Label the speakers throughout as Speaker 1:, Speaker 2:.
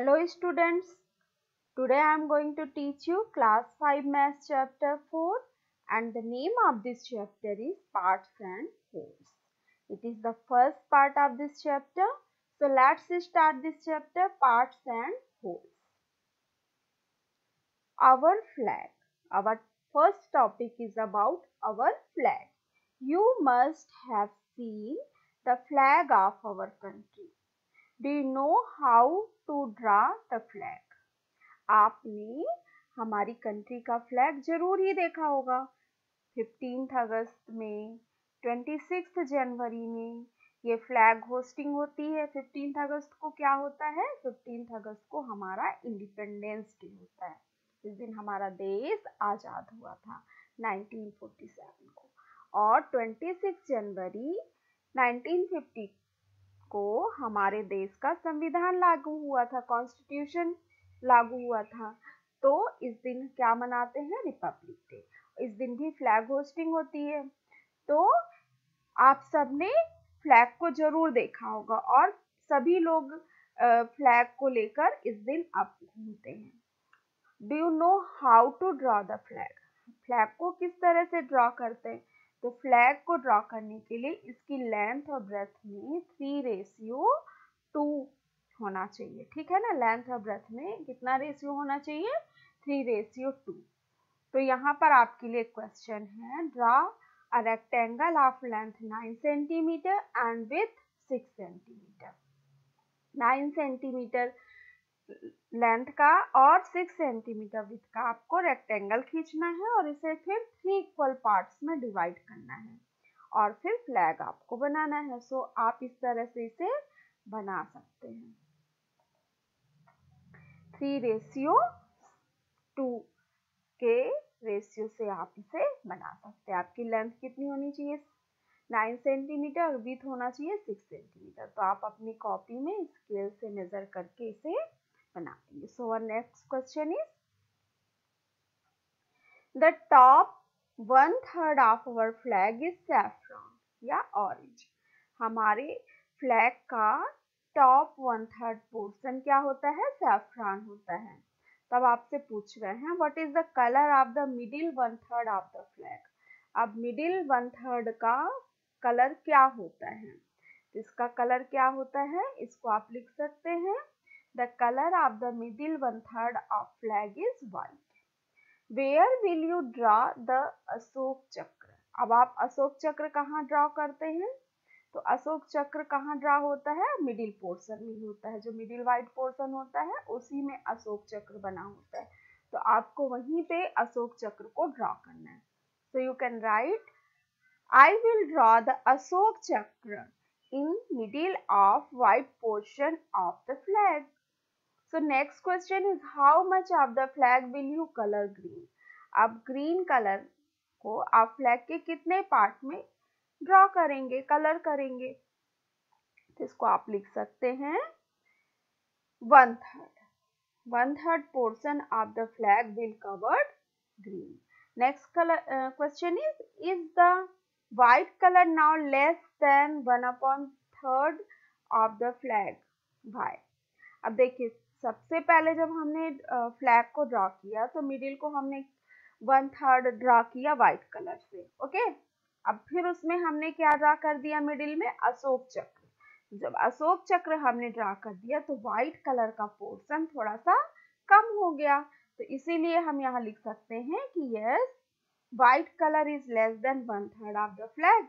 Speaker 1: Hello students, today I am going to teach you class 5 maths chapter 4 and the name of this chapter is parts and wholes. It is the first part of this chapter. So let's start this chapter parts and wholes. Our flag. Our first topic is about our flag. You must have seen the flag of our country. Do you know how to draw the flag? आपने हमारी country का flag जरूर ही देखा होगा 15 अगस्त में, 26 जनवरी में ये flag hosting होती है। 15 अगस्त को क्या होता है? 15 अगस्त को हमारा इंडिपेंडेंस डे होता है। इस दिन हमारा देश आज़ाद हुआ था 1947 को। और 26 जनवरी 1950 को हमारे देश का संविधान लागू हुआ था, कॉन्स्टिट्यूशन लागू हुआ था। तो इस दिन क्या मनाते हैं? Republic day. इस दिन भी फ्लैग होस्टिंग होती है। तो आप सबने फ्लैग को जरूर देखा होगा और सभी लोग फ्लैग को लेकर इस दिन अब घूमते हैं। Do you know how to draw the flag? Flag को किस तरह से ड्रॉ करते हैं? तो फ्लैग को ड्रॉ करने के लिए इसकी लेंथ और ब्रेथ में 3:2 होना चाहिए। ठीक है ना? लेंथ और ब्रेथ में कितना रेशियो होना चाहिए? 3:2। तो यहाँ पर आपके लिए क्वेश्चन है, draw a rectangle of length 9 centimetre and with 6 centimetre. 9 centimetre length का और 6 सेंटीमीटर विथ का आपको रेक्टेंगल खींचना है और इसे फिर 3 इक्वल पार्ट्स में डिवाइड करना है और फिर फ्लैग आपको बनाना है। सो आप इस तरह से इसे बना सकते हैं। 3:2 के रेशियो से आप इसे बना सकते हैं। आपकी लेंथ कितनी होनी चाहिए? 9 सेंटीमीटर, विथ होना चाहिए 6 सेंटीमीटर। तो आप अपनी कॉपी में स्केल से मेजर करके इसे बना देंगे। So our next question is, the top 1/3 of our flag is saffron या ऑरेंज। हमारे फ्लैग का टॉप 1/3 पोर्शन क्या होता है? सैफ्रॉन होता है। तब आपसे पूछ रहे हैं what is the colour of the middle 1/3 of the flag. अब मिडिल 1/3 का कलर क्या होता है? इसका कलर क्या होता है? इसको आप लिख सकते हैं, the colour of the middle 1/3 of flag is white. Where will you draw the Ashoka chakra. अब आप अशोक चक्र कहाँ ड्रॉ करते हैं? तो अशोक चक्र कहाँ ड्रॉ होता है? मिडिल पोर्शन में होता है। जो मिडिल वाइट पोर्शन होता है उसी में अशोक चक्र बना होता है। तो आपको वहीं पे अशोक चक्र को ड्रॉ करना है। So you can write, I will draw the Ashoka चक्र in middle of white portion of the flag. So next question is, how much of the flag will you color green? अब green color को आप flag के कितने part में draw करेंगे, colour करेंगे? तो इसको आप लिख सकते हैं 1/3 portion of the flag will covered green. Next question is the white color now less than 1/3 of the flag? Why? अब देखिए, सबसे पहले जब हमने फ्लैग को ड्रॉ किया तो मिडिल को हमने 1/3 ड्रॉ किया व्हाइट कलर से। ओके, अब फिर उसमें हमने क्या ड्रॉ कर दिया? मिडिल में अशोक चक्र। जब अशोक चक्र हमने ड्रॉ कर दिया तो व्हाइट कलर का पोर्शन थोड़ा सा कम हो गया। तो इसीलिए हम यहाँ लिख सकते हैं कि yes, white colour is less than 1/3 of the flag.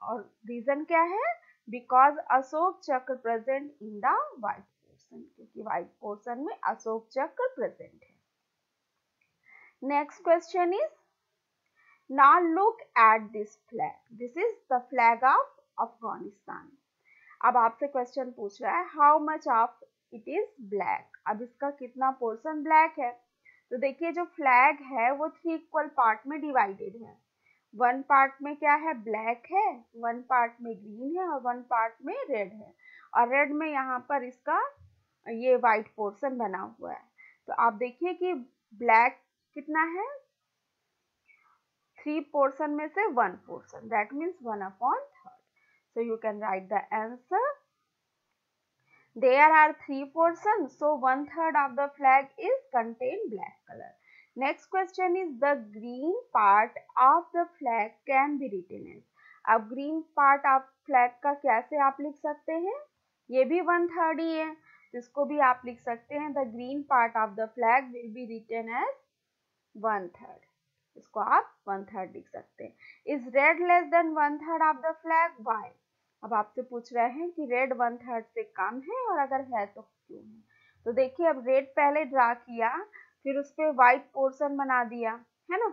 Speaker 1: और रीजन क्या है? बिकॉज अशोक चक्र present in the white portion, क्योंकि व्हाइट पोर्शन में अशोक चक्र प्रेजेंट है। Next question is, now look at this flag, this is the flag of Afghanistan. अब आपसे क्वेश्चन पूछ रहा है how much of it is black. अब इसका कितना पोर्शन ब्लैक है? तो देखिए, जो फ्लैग है वो 3 इक्वल पार्ट में डिवाइडेड है। 1 पार्ट में क्या है? ब्लैक है, 1 पार्ट में ग्रीन है और 1 पार्ट में रेड है। और रेड में यहाँ पर इसका ये व्हाइट पोर्शन बना हुआ है। तो आप देखिए कि ब्लैक कितना है? 3 पोर्शन में से 1 portion, that means 1/3। So you can write the answer. There are three portions, so 1/3 of the flag is contain black color. Next question is the green part of the flag can be written as. अब green part of flag का कैसे आप लिख सकते हैं? ये भी 1/3 ही है, इसको भी आप लिख सकते हैं. The green part of the flag will be written as 1/3. इसको आप 1/3 लिख सकते हैं. Is red less than 1/3 of the flag? Why? अब आपसे पूछ रहे हैं कि रेड 1/3 से कम है और अगर है तो क्यों है. तो देखिए अब रेड पहले ड्रा किया, फिर उस पर व्हाइट पोर्शन बना दिया, है ना.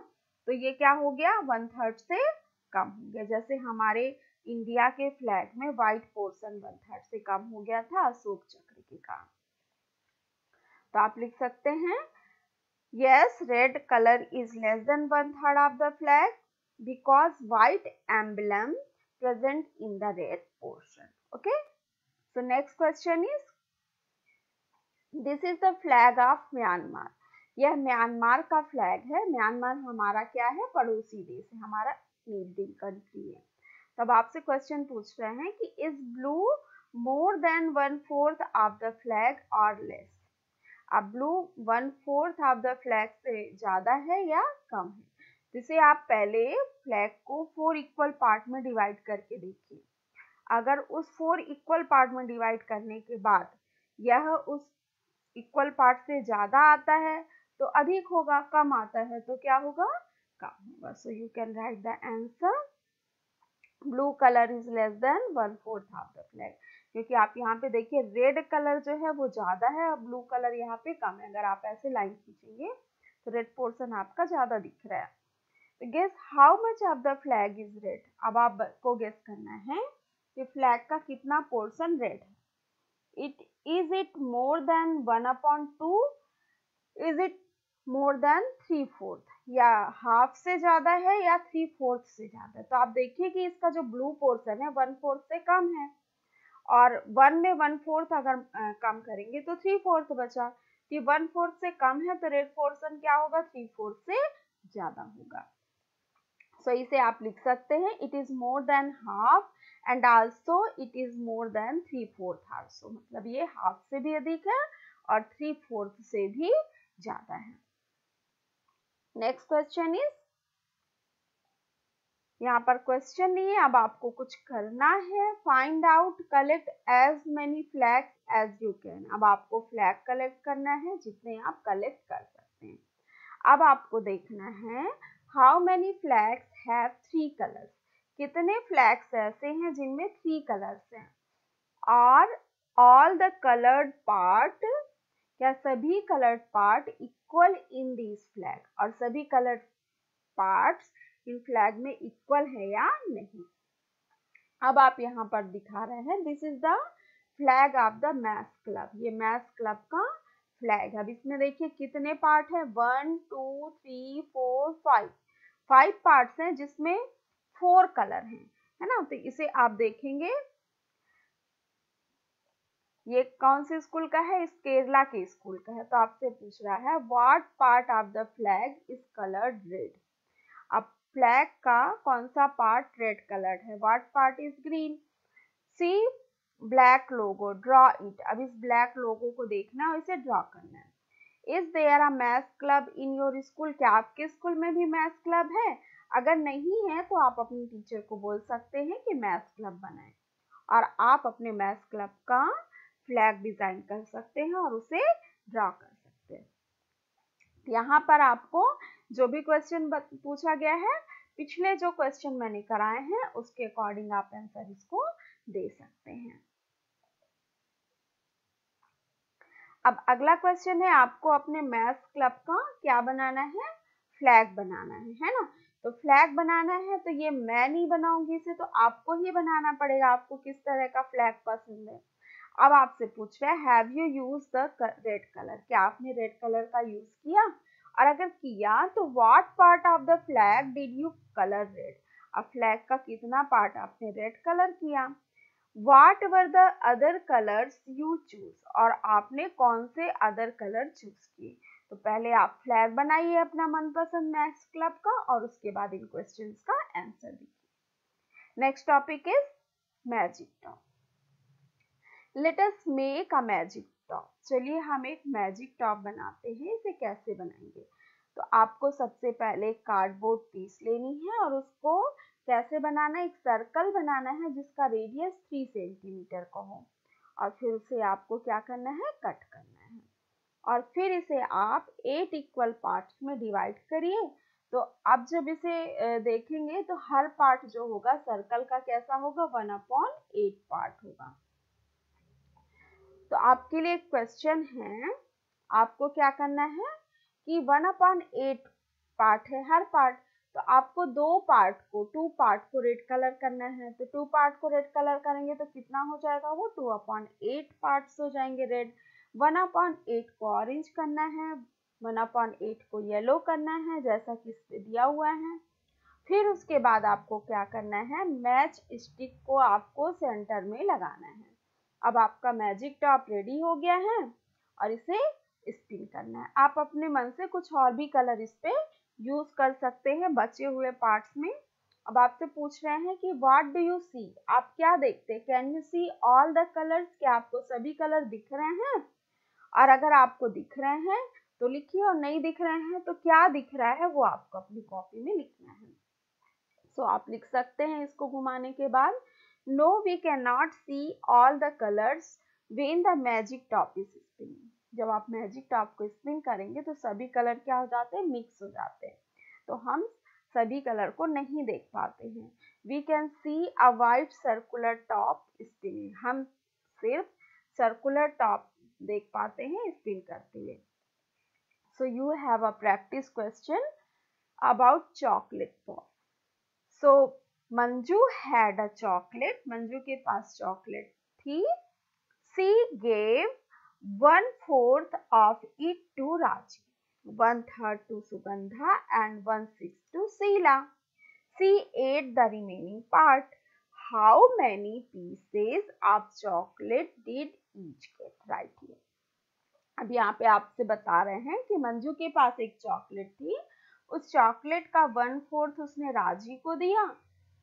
Speaker 1: तो ये क्या हो गया, 1/3 से कम हो गया. जैसे हमारे इंडिया के फ्लैग में व्हाइट पोर्शन 1/3 से कम हो गया था अशोक चक्र के कारण. तो आप लिख सकते हैं yes, red color is less than 1/3 of the flag because white emblem present in the red portion. Okay, so next question is, this is the flag of Myanmar. यह म्यांमार का फ्लैग है. म्यांमार हमारा क्या है, पड़ोसी देश है, हमारा नेबरिंग कंट्री है. तब आपसे क्वेश्चन पूछ रहे हैं कि is blue more than 1/4 of the flag और लेस. अब ब्लू 1/4 ऑफ द फ्लैग से ज्यादा है या कम है. जिसे आप पहले फ्लैग को 4 इक्वल पार्ट में डिवाइड करके देखिए. अगर उस 4 इक्वल पार्ट में डिवाइड करने के बाद यह उस इक्वल पार्ट से ज्यादा आता है तो अधिक होगा, कम आता है तो क्या होगा, कम होगा. So you can write the answer blue colour is less than 1/4 of the flag. क्योंकि आप यहाँ पे देखिए रेड कलर जो है वो ज्यादा है और ब्लू कलर यहाँ पे कम है. अगर आप ऐसे लाइन खींचेंगे तो रेड पोर्शन आपका ज्यादा दिख रहा है. Guess how much of the flag is red. अब आपको गेस करना है कि फ्लैग का कितना पोर्शन रेड है. It more than 1/2, is it more than 3/4, या हाफ से ज्यादा है या 3/4 से ज्यादा. तो आप देखिए कि इसका जो ब्लू पोर्शन है 1/4 से कम है और 1 में 1/4 अगर कम करेंगे तो 3/4 बचा. कि 1/4 से कम है तो रेड पोर्शन क्या होगा, 3/4 से ज्यादा होगा. सो इसे आप लिख सकते हैं it is more than half and also it is more than 3/4 also. मतलब ये हाफ से भी अधिक है और 3/4 से भी ज्यादा है. नेक्स्ट क्वेश्चन इज, यहाँ पर क्वेश्चन नहीं है, अब आपको कुछ करना है. Find out, collect as many flags as you can. अब आपको फ्लैग कलेक्ट करना है जितने आप कलेक्ट कर सकते हैं. अब आपको देखना है how many flags have 3 colours. कितने फ्लैग्स ऐसे हैं जिनमें 3 कलर्स हैं. और ऑल द कलर्ड पार्ट, क्या सभी coloured part equal in this flag. और सभी कलर्ड पार्ट्स इन फ्लैग में इक्वल है या नहीं. अब आप यहाँ पर दिखा रहे हैं this is the flag of the maths club. ये मैथ्स क्लब का फ्लैग. अब इसमें देखिए कितने पार्ट है, 1 2 3 4 5 पार्ट्स हैं जिसमें 4 कलर हैं, है ना. तो इसे आप देखेंगे ये कौन से स्कूल का है, इस केरला के स्कूल का है. तो आपसे पूछ रहा है what part of the flag is coloured red. अब फ्लैग का कौन सा पार्ट रेड कलर्ड है, what part is green. See black logo, draw it. अब इस ब्लैक लोगो को देखना और इसे ड्रॉ करना है. Is there a maths club in your school. क्या आपके स्कूल में भी मैथ्स क्लब है. अगर नहीं है तो आप अपनी टीचर को बोल सकते हैं कि मैथ्स क्लब बनाएं और आप अपने मैथ्स क्लब का फ्लैग डिजाइन कर सकते हैं और उसे ड्रॉ कर सकते हैं. यहाँ पर आपको जो भी क्वेश्चन पूछा गया है, पिछले जो क्वेश्चन मैंने कराए हैं उसके अकॉर्डिंग आप आंसर इसको दे सकते हैं. अब अगला क्वेश्चन है आपको अपने मैथ्स क्लब का क्या बनाना है, फ्लैग बनाना है ना. तो फ्लैग बनाना है तो ये मैं नहीं बनाऊंगी इसे, तो आपको ही बनाना पड़ेगा. आपको किस तरह का फ्लैग पसंद है. अब आपसे पूछ रहा है have you use the red colour. क्या आपने रेड कलर का यूज किया, और अगर किया तो what part of the flag did you colour red. अब फ्लैग का कितना पार्ट आपने रेड कलर किया. What were the other colours you choose. और आपने कौन से अदर कलर चूज किए. तो पहले आप फ्लैग बनाइए अपना मनपसंद मैथ्स क्लब का और उसके बाद इन क्वेश्चंस का आंसर दीजिए. Next topic is magic top. Let us make a magic top. चलिए हम एक मैजिक टॉप बनाते हैं। इसे कैसे बनाएंगे? तो आपको सबसे पहले कार्डबोर्ड पीस लेनी है और उसको कैसे बनाना है, एक सर्कल बनाना है जिसका रेडियस 3 सेंटीमीटर का हो, और फिर उसे आपको क्या करना है, कट करना है, और फिर इसे आप 8 इक्वल पार्ट्स में डिवाइड करिए। तो अब जब इसे देखेंगे तो हर पार्ट जो होगा सर्कल का कैसा होगा, 1/8 पार्ट होगा। तो आपके लिए एक क्वेश्चन है, आपको क्या करना है कि 1/8 पार्ट है हर पार्ट, तो आपको 2 पार्ट को रेड कलर करना है। तो 2 पार्ट को रेड कलर करेंगे तो कितना हो जाएगा, वो 2/8 पार्ट्स हो जाएंगे रेड। 1/8 को ऑरेंज करना है, 1/8 को येलो करना है जैसा कि इस पे दिया हुआ है। फिर उसके बाद आपको क्या करना है, मैच स्टिक को आपको सेंटर में लगाना है। अब आपका मैजिक टॉप रेडी हो गया है और इसे स्पिन करना है। आप अपने मन से कुछ और भी कलर इस पे यूज कर सकते हैं बचे हुए पार्ट्स में। अब आपसे पूछ रहे हैं कि व्हाट डू यू सी, आप क्या देखते हैं, can you see all the colours, क्या आपको सभी कलर दिख रहे हैं? और अगर आपको दिख रहे हैं तो लिखिए, और नहीं दिख रहे हैं तो क्या दिख रहा है वो आपको अपनी कॉपी में लिखना है। सो आप लिख सकते हैं इसको घुमाने के बाद, no we can not see all the colours when the magic top is spinning. जब आप मैजिक टॉप को स्पिन करेंगे तो सभी कलर क्या हो जाते हैं, मिक्स हो जाते हैं, तो हम सभी कलर को नहीं देख पाते हैं। We can see a white circular top spinning, हम सिर्फ सर्कुलर टॉप देख पाते हैं स्पिन करते हुए। So you have a practice question about chocolate pop. So Manju had a chocolate. Manju के पास चॉकलेट थी. She gave 1/4 of it to Raji, 1/3 to Sugandha, and 1/6 to Sheila. She ate the remaining part. How many pieces of chocolate did each get? Right here. अब यहाँ पे आपसे बता रहे हैं कि मंजू के पास एक चॉकलेट थी, उस चॉकलेट का 1/4 उसने राजी को दिया,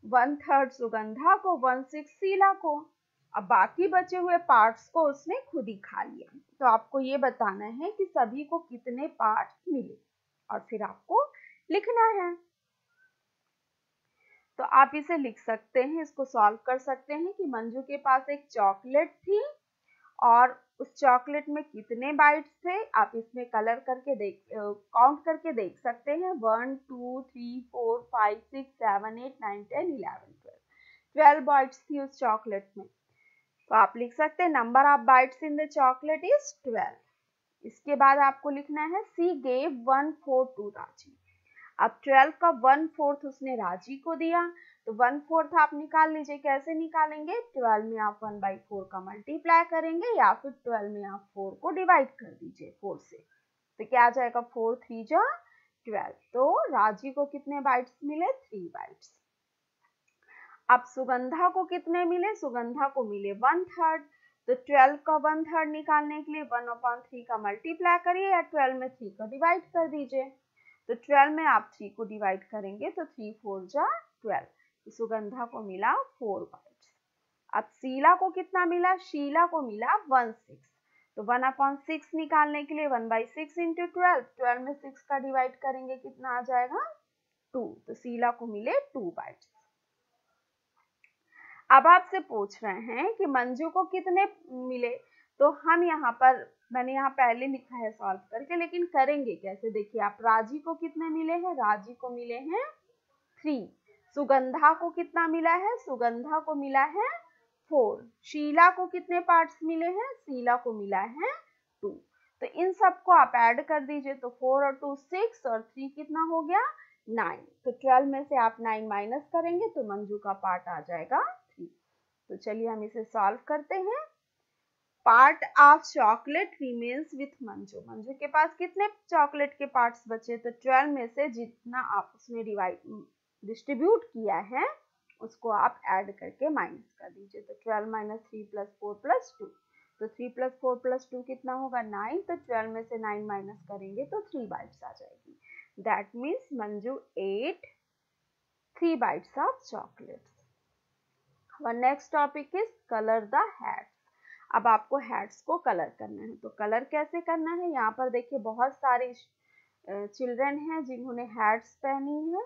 Speaker 1: 1/3 सुगंधा को, 1/6 शीला को, अब बाकी बचे हुए पार्ट्स को उसने खुद ही खा लिया। तो आपको ये बताना है कि सभी को कितने पार्ट्स मिले और फिर आपको लिखना है। तो आप इसे लिख सकते हैं, इसको सॉल्व कर सकते हैं कि मंजू के पास एक चॉकलेट थी और उस चॉकलेट में कितने बाइट्स थे। आप इसमें कलर करके काउंट करके देख सकते हैं, 1 2 3 4 5 6 7 8 9 10 11 12 बाइट्स थी उस चॉकलेट में। तो आप लिख सकते हैं number of bytes in the chocolate is 12। इसके बाद आपको लिखना है सी गेव 1/4 टू राजी। अब 12 का 1/4 उसने राजी को दिया, तो 1/4 आप निकाल लीजिए। कैसे निकालेंगे, 12 में आप 1/4 का मल्टीप्लाई करेंगे या फिर 12 में आप 4 को डिवाइड कर दीजिए 4 से, तो क्या आ जाएगा, 4 3 जा 12। तो राजी को कितने बाइट्स मिले, 3 बाइट्स। अब सुगंधा को कितने मिले, सुगंधा को मिले 1/3। तो 12 का 1/3 निकालने के लिए 1/3 का मल्टीप्लाई करिए या 12 में 3 को डिवाइड कर दीजिए। तो 12 में आप 3 को डिवाइड करेंगे तो 3 4 जा 12। सुगंधा को मिला 4 बाइट्स। अब शीला को कितना मिला, शीला को मिला 1/6। तो 1/6 निकालने के लिए 1/6 इंटू 12, 12 में 6 का डिवाइड करेंगे कितना आ जाएगा, 2। तो शीला को मिले 2 बाइट्स। अब आपसे पूछ रहे हैं कि मंजू को कितने मिले, तो हम यहाँ पर, मैंने यहाँ पहले लिखा है सॉल्व करके, लेकिन करेंगे कैसे, देखिए आप, राजी को कितने मिले हैं, राजी को मिले हैं 3। सुगंधा को कितना मिला है, सुगंधा को मिला है 4। शीला को कितने पार्ट्स मिले हैं, शीला को मिला है 2। तो इन सबको आप ऐड कर दीजिए, तो 4 और 2 6 और 3 कितना हो गया, 9। तो 12 में से आप 9 माइनस करेंगे तो मंजू का पार्ट आ जाएगा 3। तो चलिए हम इसे सॉल्व करते हैं। Part of chocolate remains with Manju, Manju के पास कितने चॉकलेट के पार्ट्स बचे, तो 12 में से जितना आप उसने डिस्ट्रीब्यूट किया है उसको आप ऐड करके माइनस कर दीजिए। तो 12 माइनस 3 प्लस 4 प्लस 2, तो 3 प्लस 4 प्लस 2 कितना होगा, 9। तो 12 में से 9 माइनस करेंगे तो 3 बाइट्स आ जाएगी। That means Manju ate 3 bites of chocolates. Our next topic is color the hats. अब आपको हैट्स को कलर करना है। तो कलर कैसे करना है, यहाँ पर देखिए बहुत सारे चिल्ड्रन हैं जिन्होंने हैट्स पहनी है,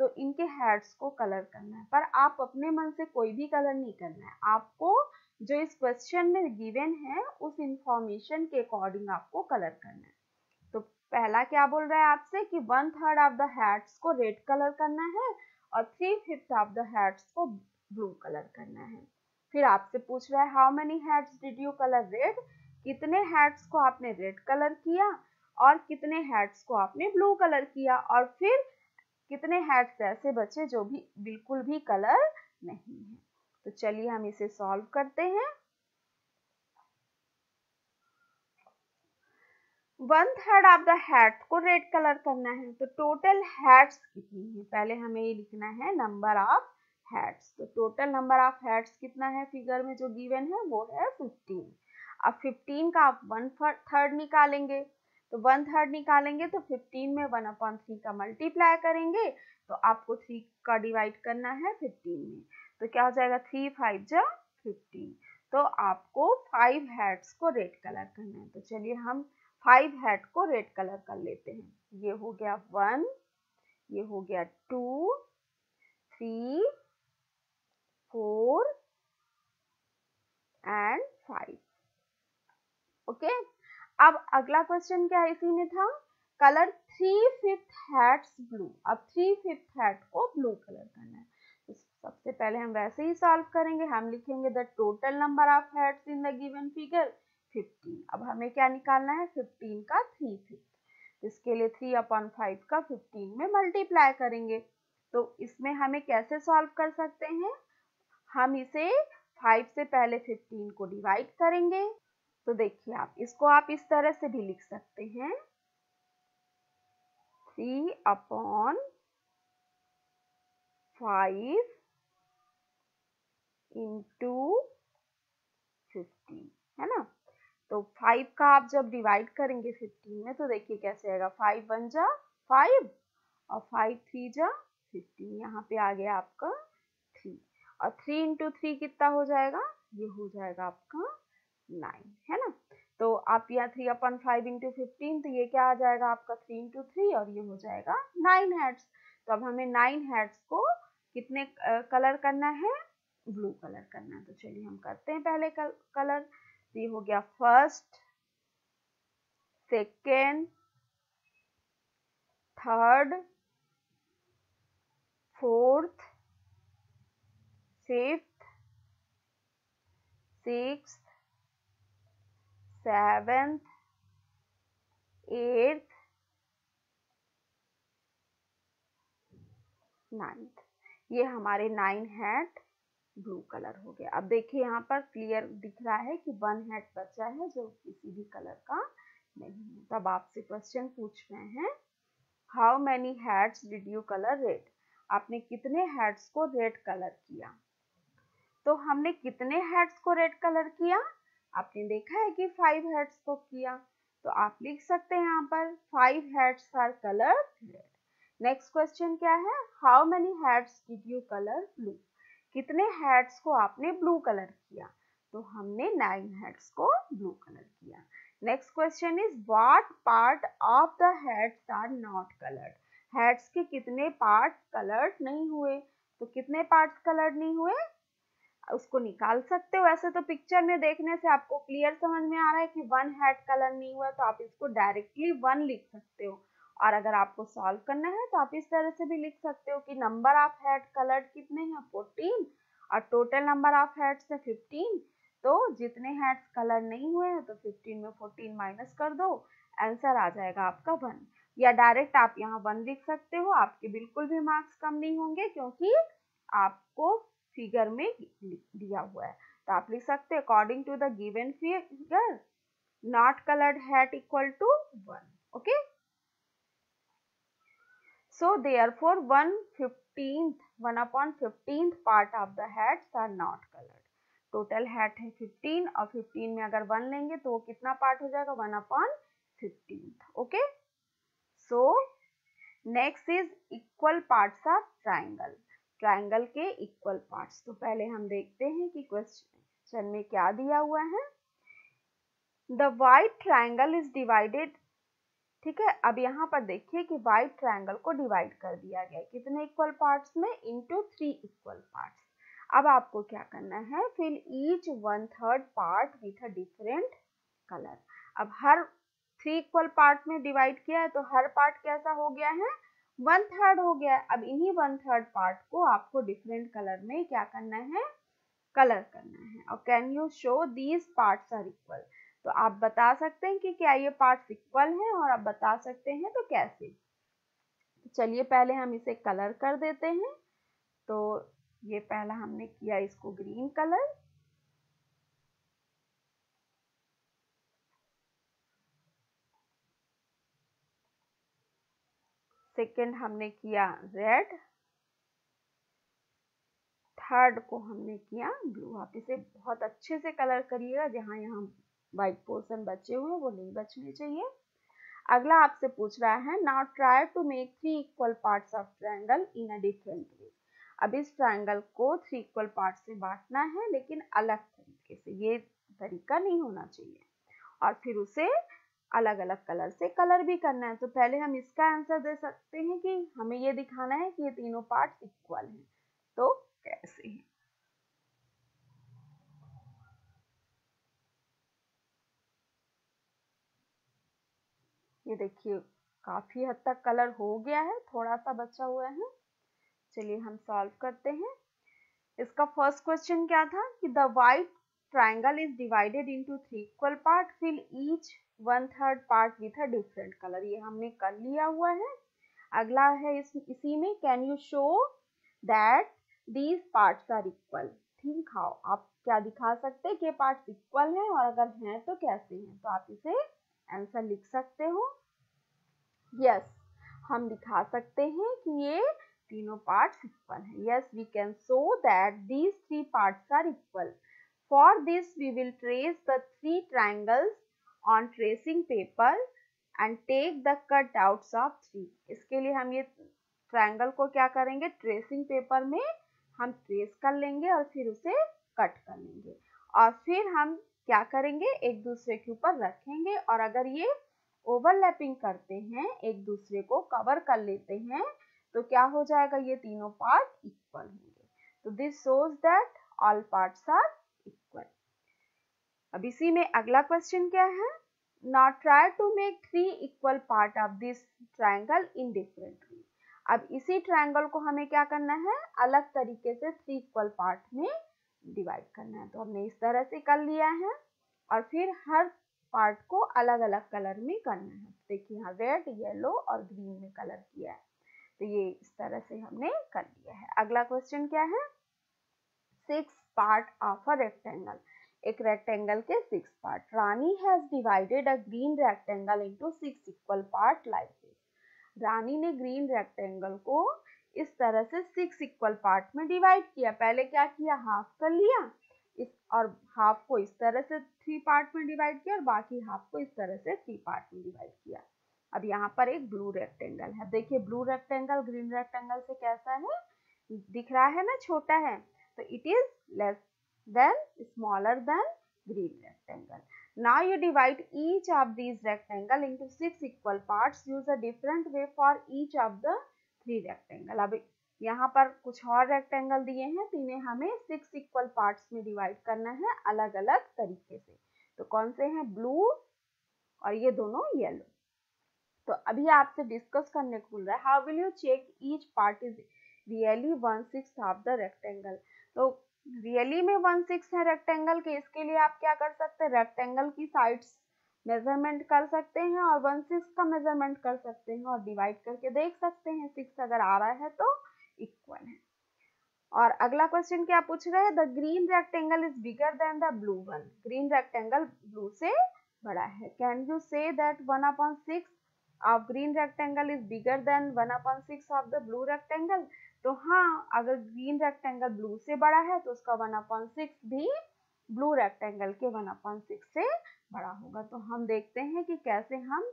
Speaker 1: तो इनके हैट्स को कलर करना है। पर आप अपने मन से कोई भी कलर नहीं करना है, आपको जो इस क्वेश्चन में गिवन है उस इंफॉर्मेशन के अकॉर्डिंग आपको कलर करना है। तो पहला क्या बोल रहा है आपसे कि 1/3 ऑफ द हैट्स को रेड कलर करना है और 3/5 ऑफ द हैट्स को ब्लू कलर करना है। फिर आपसे पूछ रहा है how many hats did you colour red, कितने हैट्स को आपने रेड कलर किया और कितने हैट्स को आपने ब्लू कलर किया, और फिर कितने हैट्स ऐसे बचे जो भी बिल्कुल भी कलर नहीं है। तो चलिए हम इसे सॉल्व करते हैं। 1/3 ऑफ द हैट को रेड कलर करना है, तो टोटल हैट्स कितनी है, पहले हमें ये लिखना है नंबर ऑफ हैट्स। तो टोटल नंबर ऑफ हैट्स कितना है फिगर में जो गिवन है वो है 15। अब 15 का आप 1/3 निकालेंगे, तो 1/3 निकालेंगे तो 15 में 1/3 का मल्टीप्लाई करेंगे, तो आपको 3 का डिवाइड करना है 15 में, तो क्या हो जाएगा 3 5 जा 15। तो आपको 5 हैट्स को रेड कलर करना है। तो चलिए हम 5 हैट को रेड कलर कर लेते हैं। ये हो गया 1, ये हो गया 2, 3, 4 एंड 5। ओके, अब अगला क्वेश्चन क्या इसी में था, कलर 3/5 हैट्स ब्लू। अब 3/5 हैट को ब्लू कलर करना है। तो सबसे पहले हम वैसे ही सॉल्व करेंगे, हम लिखेंगे the total number off hats in the given figure 15। अब हमें क्या निकालना है 15 का 3/5, इसके लिए 3/5 का 15 में मल्टीप्लाई करेंगे। तो इसमें हमें कैसे सॉल्व कर सकते हैं, हम इसे 5 से पहले 15 को डिवाइड करेंगे। तो देखिए आप इसको आप इस तरह से भी लिख सकते हैं 3/5 इंटू 15, है ना। तो 5 का आप जब डिवाइड करेंगे 15 में तो देखिए कैसे आएगा, 5 1 जा 5 और 5 3 जा 15, यहाँ पे आ गया आपका 3, और 3 इंटू 3 कितना हो जाएगा, ये हो जाएगा आपका 9, है ना। तो आप यहाँ 3/5 इंटू 15, तो ये क्या आ जाएगा आपका 3 इंटू 3 और ये हो जाएगा 9 हैट्स। तो अब हमें 9 हैट्स को कितने कलर करना है, ब्लू कलर करना है। तो चलिए हम करते हैं पहले कलर। ये हो गया first, second, third, fourth, fifth, sixth, seventh, eighth, ninth. ये हमारे 9 हैट ब्लू कलर हो गया। अब देखिए यहाँ पर क्लियर दिख रहा है कि 1 हैट बचा है जो किसी भी कलर का नहीं है। तब आपसे क्वेश्चन पूछ रहे हैं how many hats did you colour red, आपने कितने हैट्स को रेड कलर किया। तो हमने कितने हैट्स को रेड कलर किया, आपने देखा है कि 5 हैट्स को किया, तो आप लिख सकते हैं यहाँ पर 5 hats are coloured red. Next question क्या है, how many hats did you colour blue, कितने हैट्स को आपने ब्लू कलर किया, तो हमने 9 हैट्स को ब्लू कलर किया। Next question is what part of the hats are not coloured, hats के कितने पार्ट कलर्ड नहीं हुए, तो कितने पार्ट्स कलर्ड नहीं हुए उसको निकाल सकते हो। वैसे तो पिक्चर में देखने से आपको क्लियर समझ में आ रहा है कि 1 हैट कलर नहीं हुआ, तो आप इसको डायरेक्टली 1 लिख सकते हो, और अगर आपको सॉल्व करना है तो आप इस तरह से भी लिख सकते हो कि नंबर ऑफ हैट कलर्ड कितने हैं 14 और टोटल नंबर ऑफ हैट्स है 15, तो जितने हैट्स कलर नहीं हुए हैं तो 15 में 14 माइनस कर दो, आंसर आ जाएगा आपका 1। या डायरेक्ट आप यहाँ 1 लिख सकते हो, आपके बिल्कुल भी मार्क्स कम नहीं होंगे क्योंकि आपको फिगर में दिया हुआ है। तो आप लिख सकते हैं according to the given figure not coloured hat equal to 1। Okay, so therefore 1/15 part of the hats are not colored। Total hat है 15 और 15 में अगर 1 लेंगे तो वो कितना पार्ट हो जाएगा 1/15। Okay, so next is equal parts of triangle, triangle के इक्वल पार्ट्स। तो पहले हम देखते हैं कि क्वेश्चन में क्या दिया हुआ है। The white triangle is divided, ठीक है। अब यहाँ पर देखिए कि वाइट ट्रायंगल को डिवाइड कर दिया गया कितने इक्वल पार्ट्स में, इनटू 3 इक्वल पार्ट्स। अब आपको क्या करना है, fill each 1/3 part with a different colour. अब हर 3 इक्वल पार्ट में डिवाइड किया है तो हर पार्ट कैसा हो गया है, 1/3 हो गया है। अब इन्हीं 1/3 पार्ट को आपको डिफरेंट कलर में क्या करना है, कलर करना है। और can you show these parts are equal, तो आप बता सकते हैं कि क्या ये पार्ट्स इक्वल हैं, और आप बता सकते हैं तो कैसे। तो चलिए पहले हम इसे कलर कर देते हैं। तो ये पहला हमने किया इसको ग्रीन कलर, सेकंड हमने किया रेड, थर्ड को हमने किया ब्लू। आप इसे बहुत अच्छे से कलर करिएगा, जहाँ यहाँ व्हाइट पोर्शन बचे हुए वो नहीं बचने चाहिए। अगला आपसे पूछ रहा है, now try to make 3 equal parts of triangle in a different way. अब इस ट्रायंगल को 3 इक्वल पार्ट से बांटना है, लेकिन अलग तरीके से, ये तरीका नहीं होना चाहिए, और फिर उसे अलग अलग कलर से कलर भी करना है। तो पहले हम इसका आंसर दे सकते हैं कि हमें ये दिखाना है कि ये तीनों पार्ट्स इक्वल हैं, तो कैसे हैं। ये देखिए काफी हद तक कलर हो गया है, थोड़ा सा बचा हुआ है। चलिए हम सॉल्व करते हैं। इसका फर्स्ट क्वेश्चन क्या था कि the white triangle is divided into 3 equal part, fill each 1/3 part with a different colour. ये हमने कर लिया हुआ है। अगला है इसी में, can you show that these parts are equal. Think how, आप क्या दिखा सकते हैं कि पार्ट्स इक्वल हैं, और अगर हैं तो कैसे हैं। तो आप इसे आंसर लिख सकते हो। यस, हम दिखा सकते हैं कि ये तीनों पार्ट्स इक्वल हैं। Yes, we can show that these 3 parts are equal. For this we will trace the 3 triangles on tracing paper and take the cutouts of 3। इसके लिए हम ये ट्रायंगल को क्या करेंगे, ट्रेसिंग पेपर में हम ट्रेस कर लेंगे और फिर उसे कट कर लेंगे, और फिर हम क्या करेंगे, एक दूसरे के ऊपर रखेंगे, और अगर ये ओवरलैपिंग करते हैं, एक दूसरे को कवर कर लेते हैं, तो क्या हो जाएगा, ये तीनों पार्ट इक्वल होंगे। तो this shows that all parts are equal. अब इसी में अगला क्वेश्चन क्या है, now try to make 3 equal part of this triangle in different way. अब इसी ट्रायंगल को हमें क्या करना है, अलग तरीके से 3 इक्वल पार्ट में डिवाइड करना है। तो हमने इस तरह से कर लिया है, और फिर हर पार्ट को अलग अलग कलर में करना है। देखिए यहाँ रेड, येलो और ग्रीन में कलर किया है। तो ये इस तरह से हमने कर लिया है। अगला क्वेश्चन क्या है, 6 पार्ट ऑफ अ रेक्टेंगल। एक रेक्टेंगल के 6 part. Rani has divided a green rectangle into 6 equal part like this. Rani ने ग्रीन रेक्टेंगल को इस तरह से 6 इक्वल पार्ट में डिवाइड किया। पहले क्या किया, हाफ कर लिया इस, और हाफ को इस तरह से 3 पार्ट में डिवाइड किया, और बाकी हाफ को इस तरह से 3 पार्ट में डिवाइड किया। अब यहाँ पर एक ब्लू रेक्टेंगल है। देखिए ब्लू रेक्टेंगल ग्रीन रेक्टेंगल से कैसा है, दिख रहा है ना, छोटा है। तो it is less than, smaller than green rectangle. Now you divide each of these rectangle into 6 equal parts. Use a different way for each of the 3 rectangle. अब यहाँ पर कुछ और रेक्टेंगल दिए हैं, तो इन्हें हमें 6 इक्वल पार्ट्स में डिवाइड करना है अलग अलग तरीके से। तो कौन से हैं, ब्लू और ये दोनों येलो। तो अभी आपसे डिस्कस करने को बोल रहा है, how will you check each part is really 1/6 of the rectangle. तो रियली में 1/6 है रेक्टेंगल के, इसके लिए आप क्या कर सकते हैं, रेक्टेंगल की साइड्स मेजरमेंट कर सकते हैं और 1/6 का मेजरमेंट कर सकते हैं, और डिवाइड करके देख सकते हैं 6 अगर आ रहा है तो इक्वल है। और अगला क्वेश्चन क्या पूछ रहे हैं, the green rectangle is bigger than the blue one. Green rectangle blue से बड़ा है। Can you say that 1/6 of green rectangle is bigger than 1/6 of the blue rectangle. तो हाँ, अगर ग्रीन रेक्टेंगल ब्लू से बड़ा है तो उसका 1/6 भी ब्लू रेक्टेंगल के 1/6 से बड़ा होगा। तो हम देखते हैं कि कैसे हम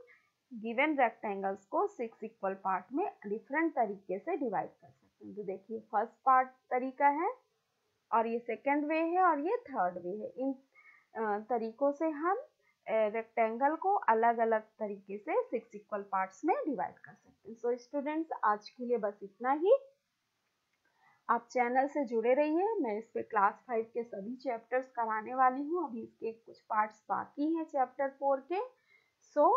Speaker 1: गिवन रेक्टेंगल्स को 6 इक्वल पार्ट में डिफरेंट तरीके से डिवाइड कर सकते हैं। तो देखिए फर्स्ट पार्ट तरीका है, और ये सेकंड वे है, और ये थर्ड वे है। इन तरीकों से हम रेक्टेंगल को अलग अलग तरीके से 6 इक्वल पार्ट्स में डिवाइड कर सकते हैं। सो स्टूडेंट्स, आज के लिए बस इतना ही। आप चैनल से जुड़े रहिए। मैं इस पे क्लास 5 के सभी चैप्टर्स कराने वाली हूँ। अभी इसके कुछ पार्ट्स बाकी हैं चैप्टर 4 के। सो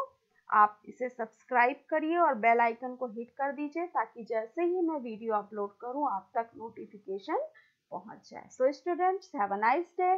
Speaker 1: आप इसे सब्सक्राइब करिए और बेल आइकन को हिट कर दीजिए ताकि जैसे ही मैं वीडियो अपलोड करूँ आप तक नोटिफिकेशन पहुँच जाए। So students, have a nice day.